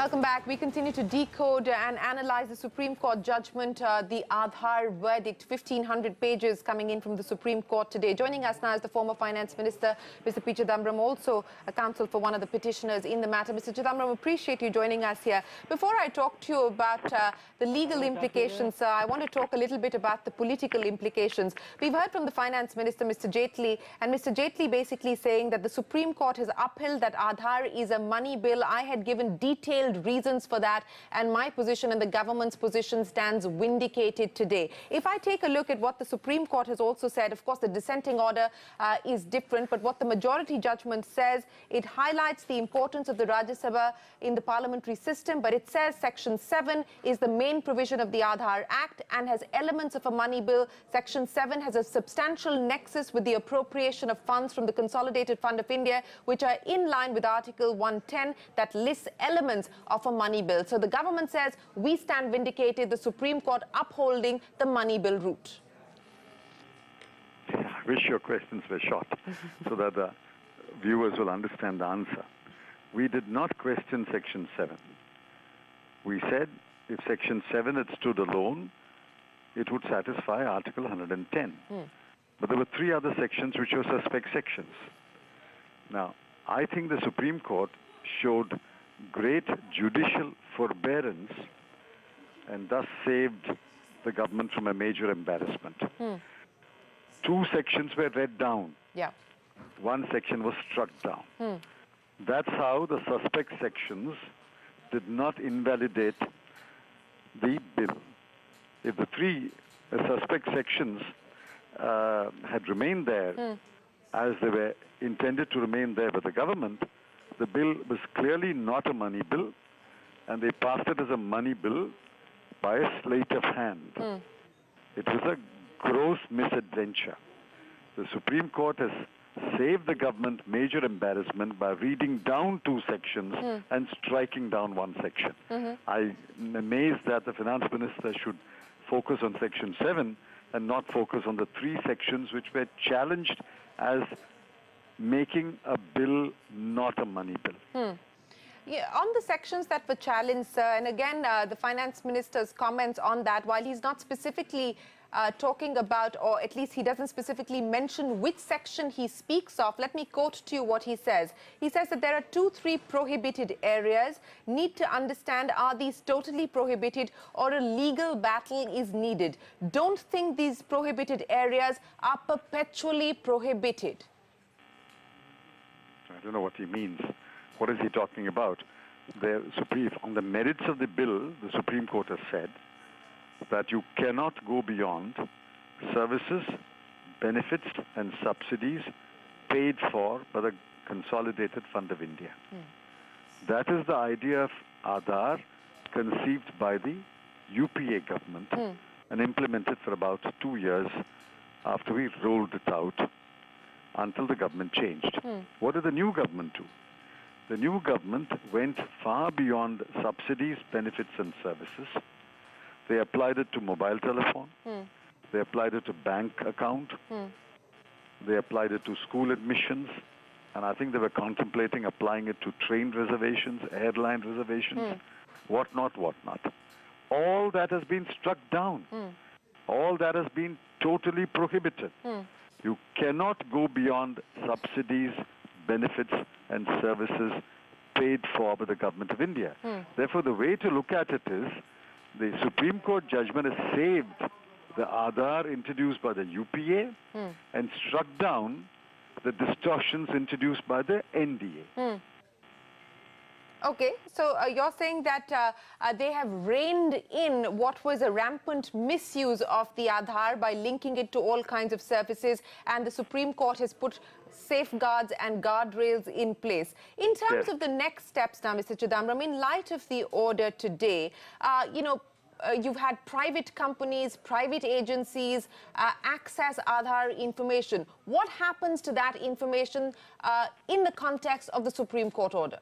Welcome back. We continue to decode and analyze the Supreme Court judgment, the Aadhaar Verdict, 1,500 pages coming in from the Supreme Court today. Joining us now is the former Finance Minister, Mr. P Chidambaram, also a counsel for one of the petitioners in the matter. Mr. Chidambaram, appreciate you joining us here. Before I talk to you about the legal implications, I want to talk a little bit about the political implications. We've heard from the Finance Minister, Mr. Jaitley, and Mr. Jaitley basically saying that the Supreme Court has upheld that Aadhaar is a money bill. I had given detailed reasons for that, and my position and the government's position stands vindicated today. If I take a look at what the Supreme Court has also said, of course the dissenting order is different, but what the majority judgment says, it highlights the importance of the Rajya Sabha in the parliamentary system, but it says Section 7 is the main provision of the Aadhaar Act and has elements of a money bill. Section 7 has a substantial nexus with the appropriation of funds from the Consolidated Fund of India, which are in line with Article 110 that lists elements of a money bill. So the government says we stand vindicated, the Supreme Court upholding the money bill route. I wish your questions were short so that the viewers will understand the answer. We did not question Section 7. We said if Section 7 had stood alone, it would satisfy Article 110. But there were three other sections which were suspect sections. Now, I think the Supreme Court showed great judicial forbearance and thus saved the government from a major embarrassment. Two sections were read down. One section was struck down. That's how the suspect sections did not invalidate the bill. If the three suspect sections had remained there as they were intended to remain there by the government, the bill was clearly not a money bill, and they passed it as a money bill by a sleight of hand. It was a gross misadventure. The Supreme Court has saved the government major embarrassment by reading down two sections and striking down one section. I'm amazed that the Finance Minister should focus on Section 7 and not focus on the three sections which were challenged as making a bill not a money bill. Yeah, on the sections that were challenged, and again, the Finance Minister's comments on that, while he's not specifically talking about, or at least he doesn't specifically mention which section he speaks of, let me quote to you what he says. He says that there are 2-3 prohibited areas. Need to understand, are these totally prohibited or a legal battle is needed? Don't think these prohibited areas are perpetually prohibited. I don't know what he means. What is he talking about? On the merits of the bill, the Supreme Court has said that you cannot go beyond services, benefits and subsidies paid for by the Consolidated Fund of India. That is the idea of Aadhaar conceived by the UPA government and implemented for about 2 years after we rolled it out until the government changed. What did the new government do? The new government went far beyond subsidies, benefits and services. They applied it to mobile telephone. They applied it to bank account. They applied it to school admissions. And I think they were contemplating applying it to train reservations, airline reservations, whatnot. All that has been struck down. All that has been totally prohibited. You cannot go beyond subsidies, benefits and services paid for by the government of India. Therefore, the way to look at it is the Supreme Court judgment has saved the Aadhaar introduced by the UPA and struck down the distortions introduced by the NDA. Okay, so you're saying that they have reined in what was a rampant misuse of the Aadhaar by linking it to all kinds of services, and the Supreme Court has put safeguards and guardrails in place. In terms of the next steps now, Mr. Chidambaram, in light of the order today, you've had private companies, private agencies access Aadhaar information. What happens to that information in the context of the Supreme Court order?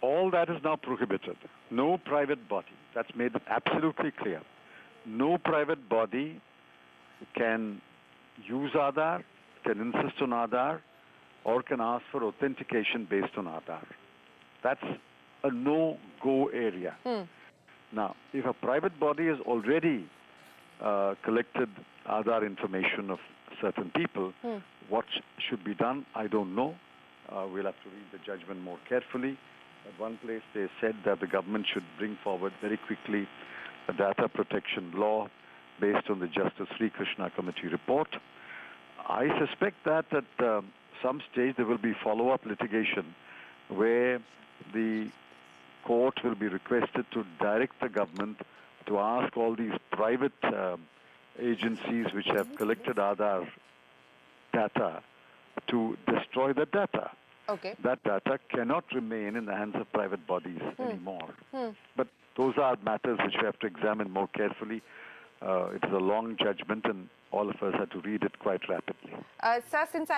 All that is now prohibited. No private body. That's made absolutely clear. No private body can use Aadhaar, can insist on Aadhaar, or can ask for authentication based on Aadhaar. That's a no-go area. Now, if a private body has already collected Aadhaar information of certain people, what should be done, I don't know. We'll have to read the judgment more carefully. At one place, they said that the government should bring forward very quickly a data protection law based on the Justice Sri Krishna Committee report. I suspect that at some stage there will be follow-up litigation where the court will be requested to direct the government to ask all these private agencies which have collected Aadhaar data to destroy the data. Okay. That data cannot remain in the hands of private bodies anymore. But those are matters which we have to examine more carefully. It is a long judgment and all of us have to read it quite rapidly. Sir, since I